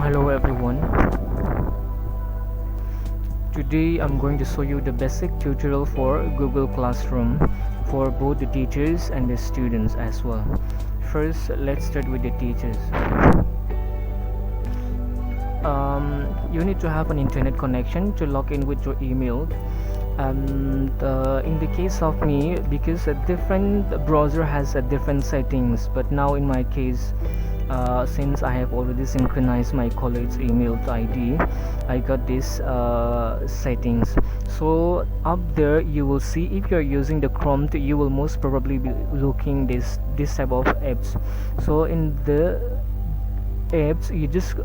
Hello everyone. Today I'm going to show you the basic tutorial for Google Classroom for both the teachers and the students as well. First, let's start with the teachers. You need to have an internet connection to log in with your email. In the case of me, because a different browser has a different settings, but now in my case, since I have already synchronized my college email ID, I got these settings. So up there you will see, if you're using the Chrome, you will most probably be looking this type of apps. So in the apps, you just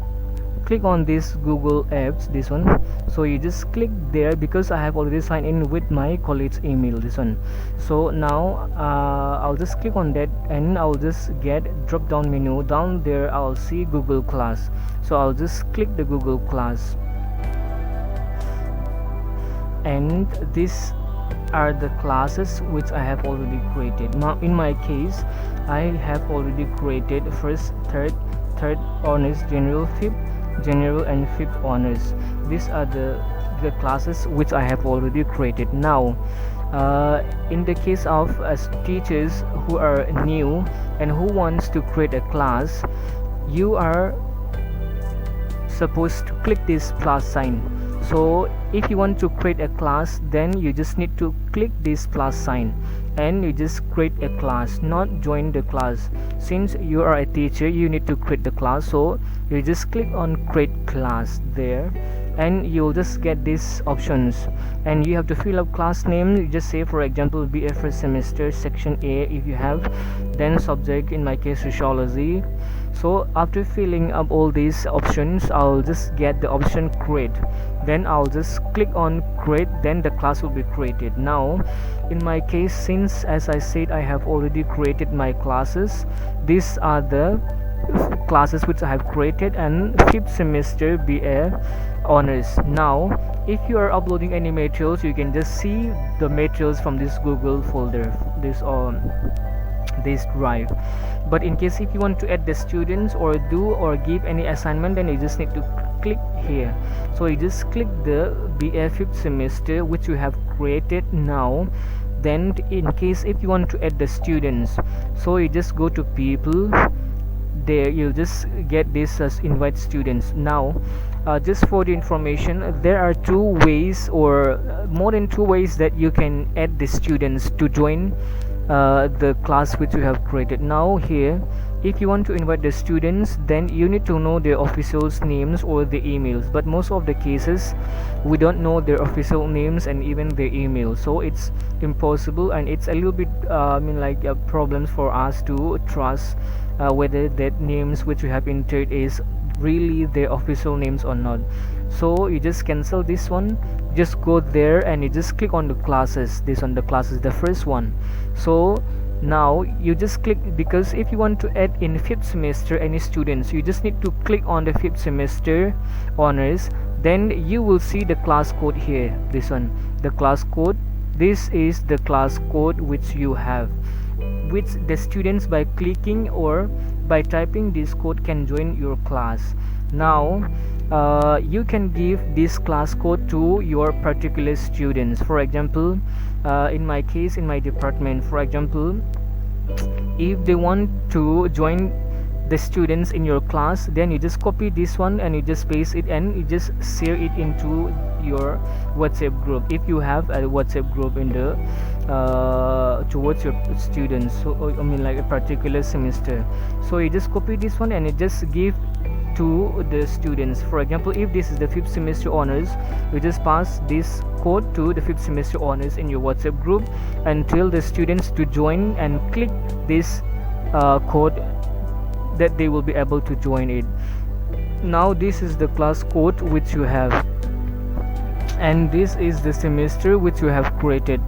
click on this Google apps, this one. So you just click there, because I have already signed in with my college email, this one. So now I'll just click on that, and I'll just get drop down menu. Down there I'll see Google Class, so I'll just click the Google Class, and these are the classes which I have already created. Now in my case, I have already created first, third honors, general, fifth general, and fifth honors. These are the classes which I have already created. Now in the case of teachers who are new and who wants to create a class, you are supposed to click this plus sign. So if you want to create a class, then you just need to click this plus sign and you just create a class, not join the class. Since you are a teacher, you need to create the class, so you just click on create class there, and you'll just get these options, and you have to fill up class name. You just say, for example, BA first semester section A if you have, then subject, in my case sociology. So after filling up all these options, I'll just get the option create, then I'll just click on create, then the class will be created. Now in my case, since as I said, I have already created my classes, these are the classes which I have created, and fifth semester BA honors. Now if you are uploading any materials, you can just see the materials from this Google folder, this drive. But in case if you want to add the students or do or give any assignment, then you just need to click here. So you just click the BA fifth semester which you have created now. Then in case if you want to add the students, so you just go to people, there you'll just get this as invite students. Now just for the information, there are two ways, or more than two ways, that you can add the students to join the class which you have created. Now here, if you want to invite the students, then you need to know their official names or the emails, but most of the cases we don't know their official names and even their email, so it's impossible, and it's a little bit problems for us to trust whether that names which we have entered is really their official names or not. So you just cancel this one, just go there and you just click on the classes, this on the classes, the first one. So now you just click, because if you want to add in fifth semester any students, you just need to click on the fifth semester honors, then you will see the class code here, this one, the class code. This is the class code which you have, which the students by clicking or by typing this code can join your class. Now you can give this class code to your particular students. For example, in my case, in my department, for example, if they want to join the students in your class, then you just copy this one and you just paste it and you just share it into your WhatsApp group, if you have a WhatsApp group in the towards your students, so like a particular semester. So you just copy this one and you just give to the students. For example, if this is the fifth semester honors, you just pass this code to the fifth semester honors in your WhatsApp group and tell the students to join and click this code, that they will be able to join it. Now this is the class code which you have, and this is the semester which you have created.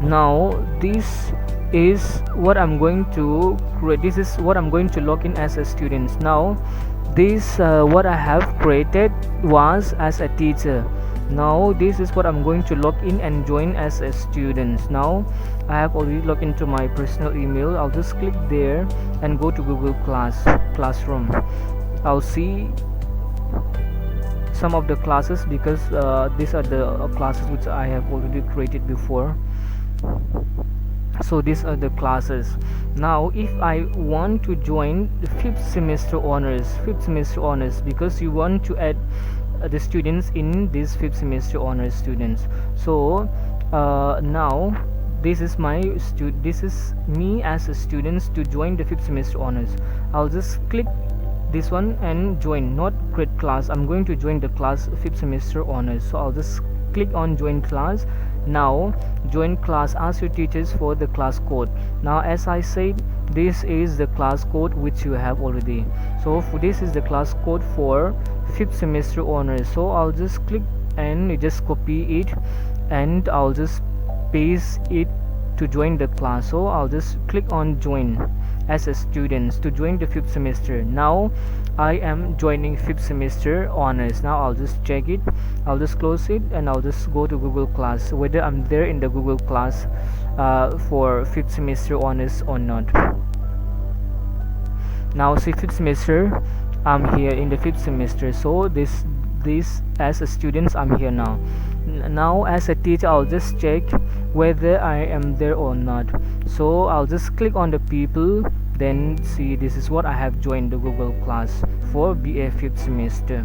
Now this is what I'm going to create, this is what I'm going to log in as a student. Now this what I have created was as a teacher. Now this is what I'm going to log in and join as a student. Now I have already logged into my personal email. I'll just click there and go to Google Classroom. I'll see some of the classes, because these are the classes which I have already created before. So these are the classes. Now if I want to join the fifth semester honors, because you want to add the students in this fifth semester honors students. So now this is me as a student to join the fifth semester honors. I'll just click this one and join, not create class. I'm going to join the class fifth semester honors, so I'll just click on join class. Now join class, ask your teachers for the class code. Now as I said, this is the class code which you have already. So this is the class code for fifth semester honors. So I'll just click and just copy it, and I'll just paste it to join the class. So I'll just click on join as a student to join the fifth semester. Now I am joining fifth semester honors. Now I'll just check it, I'll just close it, and I'll just go to Google Class, whether I'm there in the Google Class for fifth semester honors or not. Now see, fifth semester, I'm here in the fifth semester. So this as a student, I'm here now. Now as a teacher, I'll just check whether I am there or not. So I'll just click on the people, then see, this is what I have joined the Google Class for BA fifth semester.